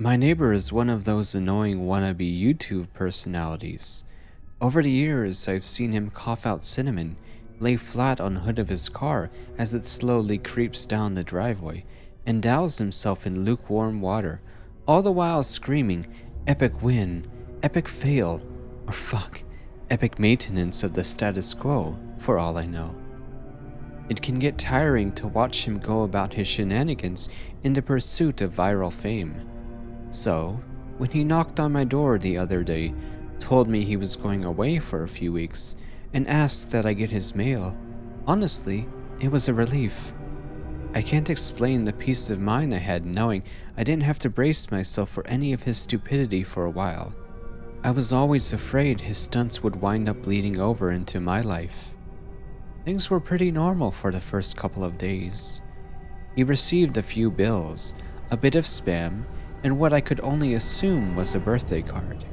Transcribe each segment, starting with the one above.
My neighbor is one of those annoying wannabe YouTube personalities. Over the years, I've seen him cough out cinnamon, lay flat on the hood of his car as it slowly creeps down the driveway, and douse himself in lukewarm water, all the while screaming, "Epic win, epic fail," or fuck, epic maintenance of the status quo, for all I know. It can get tiring to watch him go about his shenanigans in the pursuit of viral fame. So, when he knocked on my door the other day, told me he was going away for a few weeks, and asked that I get his mail, honestly, it was a relief. I can't explain the peace of mind I had knowing I didn't have to brace myself for any of his stupidity for a while. I was always afraid his stunts would wind up bleeding over into my life. Things were pretty normal for the first couple of days. He received a few bills, a bit of spam, and what I could only assume was a birthday card.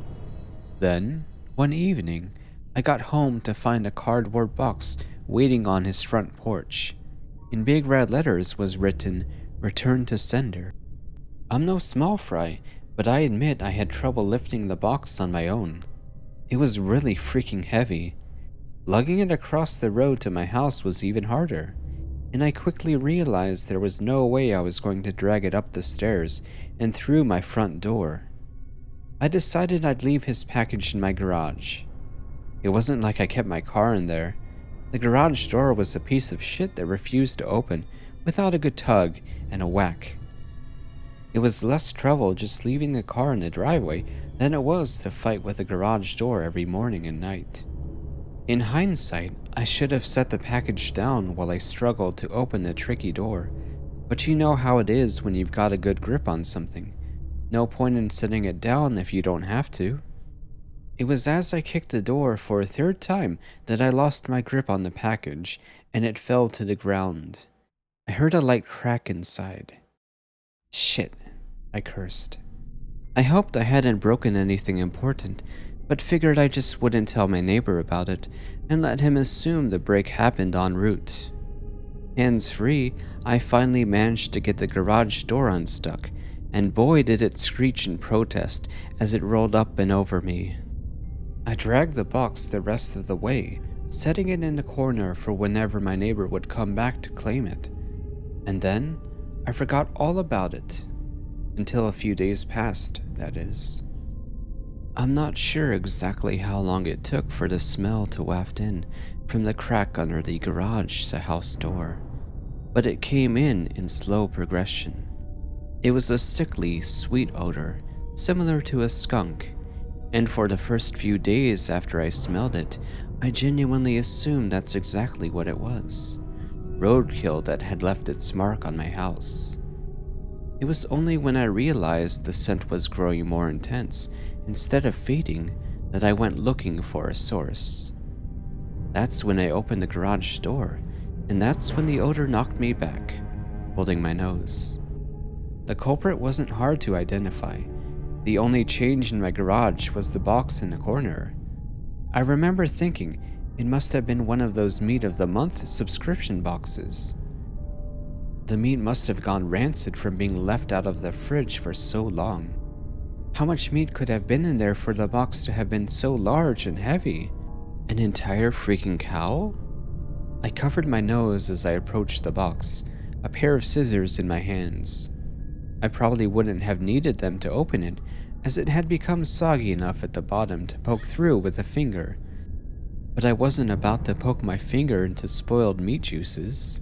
Then, one evening, I got home to find a cardboard box waiting on his front porch. In big red letters was written, "Return to sender." I'm no small fry, but I admit I had trouble lifting the box on my own. It was really freaking heavy. Lugging it across the road to my house was even harder, and I quickly realized there was no way I was going to drag it up the stairs and through my front door. I decided I'd leave his package in my garage. It wasn't like I kept my car in there. The garage door was a piece of shit that refused to open without a good tug and a whack. It was less trouble just leaving the car in the driveway than it was to fight with the garage door every morning and night. In hindsight, I should have set the package down while I struggled to open the tricky door, but you know how it is when you've got a good grip on something. No point in setting it down if you don't have to. It was as I kicked the door for a third time that I lost my grip on the package, and it fell to the ground. I heard a light crack inside. Shit, I cursed. I hoped I hadn't broken anything important, but figured I just wouldn't tell my neighbor about it and let him assume the break happened en route. Hands-free, I finally managed to get the garage door unstuck, and boy did it screech in protest as it rolled up and over me. I dragged the box the rest of the way, setting it in the corner for whenever my neighbor would come back to claim it. And then, I forgot all about it. Until a few days passed, that is. I'm not sure exactly how long it took for the smell to waft in from the crack under the garage to house door, but it came in slow progression. It was a sickly, sweet odor, similar to a skunk, and for the first few days after I smelled it, I genuinely assumed that's exactly what it was. Roadkill that had left its mark on my house. It was only when I realized the scent was growing more intense instead of fading that I went looking for a source. That's when I opened the garage door, and that's when the odor knocked me back, holding my nose. The culprit wasn't hard to identify. The only change in my garage was the box in the corner. I remember thinking it must have been one of those meat of the month subscription boxes. The meat must have gone rancid from being left out of the fridge for so long. How much meat could have been in there for the box to have been so large and heavy? An entire freaking cow? I covered my nose as I approached the box, a pair of scissors in my hands. I probably wouldn't have needed them to open it, as it had become soggy enough at the bottom to poke through with a finger. But I wasn't about to poke my finger into spoiled meat juices.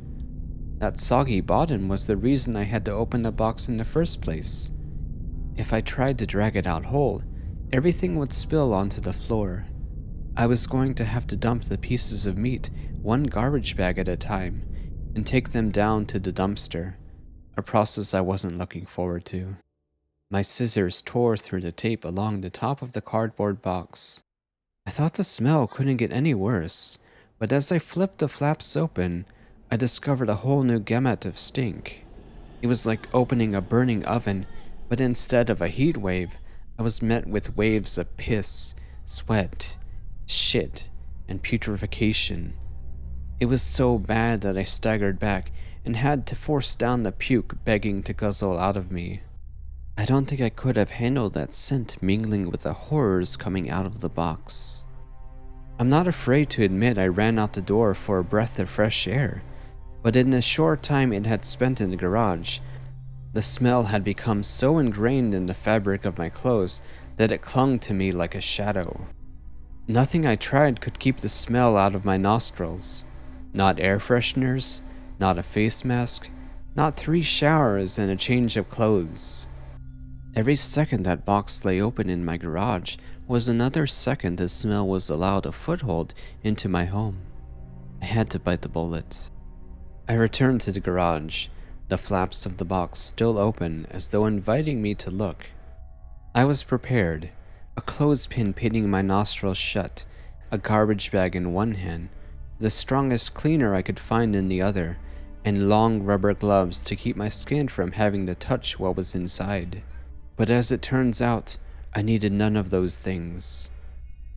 That soggy bottom was the reason I had to open the box in the first place. If I tried to drag it out whole, everything would spill onto the floor. I was going to have to dump the pieces of meat one garbage bag at a time and take them down to the dumpster, a process I wasn't looking forward to. My scissors tore through the tape along the top of the cardboard box. I thought the smell couldn't get any worse, but as I flipped the flaps open, I discovered a whole new gamut of stink. It was like opening a burning oven, but instead of a heat wave, I was met with waves of piss, sweat, shit, and putrefaction. It was so bad that I staggered back and had to force down the puke begging to guzzle out of me. I don't think I could have handled that scent mingling with the horrors coming out of the box. I'm not afraid to admit I ran out the door for a breath of fresh air, but in the short time it had spent in the garage, the smell had become so ingrained in the fabric of my clothes that it clung to me like a shadow. Nothing I tried could keep the smell out of my nostrils. Not air fresheners, not a face mask, not 3 showers and a change of clothes. Every second that box lay open in my garage was another second the smell was allowed a foothold into my home. I had to bite the bullet. I returned to the garage, the flaps of the box still open as though inviting me to look. I was prepared, a clothespin pinning my nostrils shut, a garbage bag in one hand, the strongest cleaner I could find in the other, and long rubber gloves to keep my skin from having to touch what was inside. But as it turns out, I needed none of those things.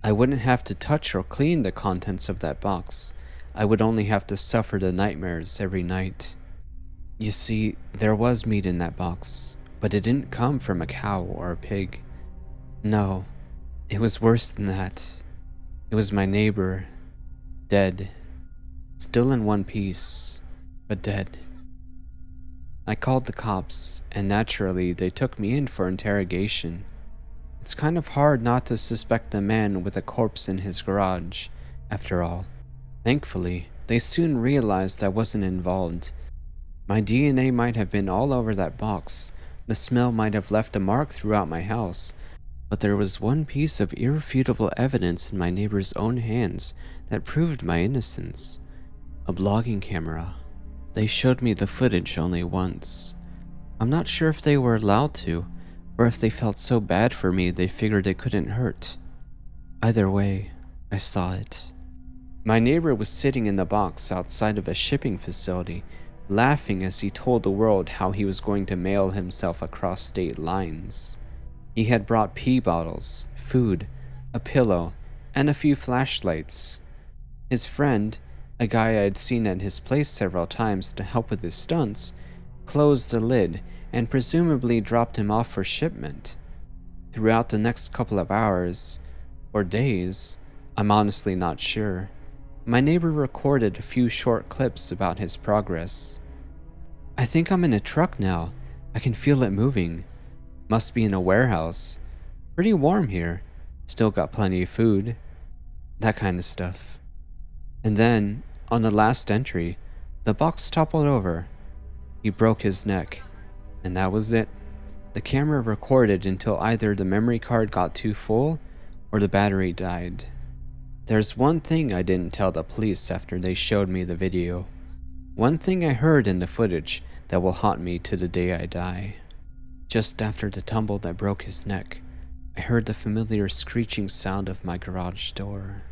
I wouldn't have to touch or clean the contents of that box. I would only have to suffer the nightmares every night. You see, there was meat in that box, but it didn't come from a cow or a pig. No, it was worse than that. It was my neighbor, dead, still in one piece, but dead. I called the cops, and naturally they took me in for interrogation. It's kind of hard not to suspect a man with a corpse in his garage, after all. Thankfully, they soon realized I wasn't involved. My DNA might have been all over that box, the smell might have left a mark throughout my house, but there was one piece of irrefutable evidence in my neighbor's own hands that proved my innocence. A blogging camera. They showed me the footage only once. I'm not sure if they were allowed to, or if they felt so bad for me they figured it couldn't hurt. Either way, I saw it. My neighbor was sitting in the box outside of a shipping facility, laughing as he told the world how he was going to mail himself across state lines. He had brought pee bottles, food, a pillow, and a few flashlights. His friend, a guy I had seen at his place several times to help with his stunts, closed the lid and presumably dropped him off for shipment. Throughout the next couple of hours, or days, I'm honestly not sure, my neighbor recorded a few short clips about his progress. I think I'm in a truck now. I can feel it moving. Must be in a warehouse. Pretty warm here. Still got plenty of food. That kind of stuff. And then, on the last entry, the box toppled over. He broke his neck. And that was it. The camera recorded until either the memory card got too full or the battery died. There's one thing I didn't tell the police after they showed me the video. One thing I heard in the footage that will haunt me to the day I die. Just after the tumble that broke his neck, I heard the familiar screeching sound of my garage door.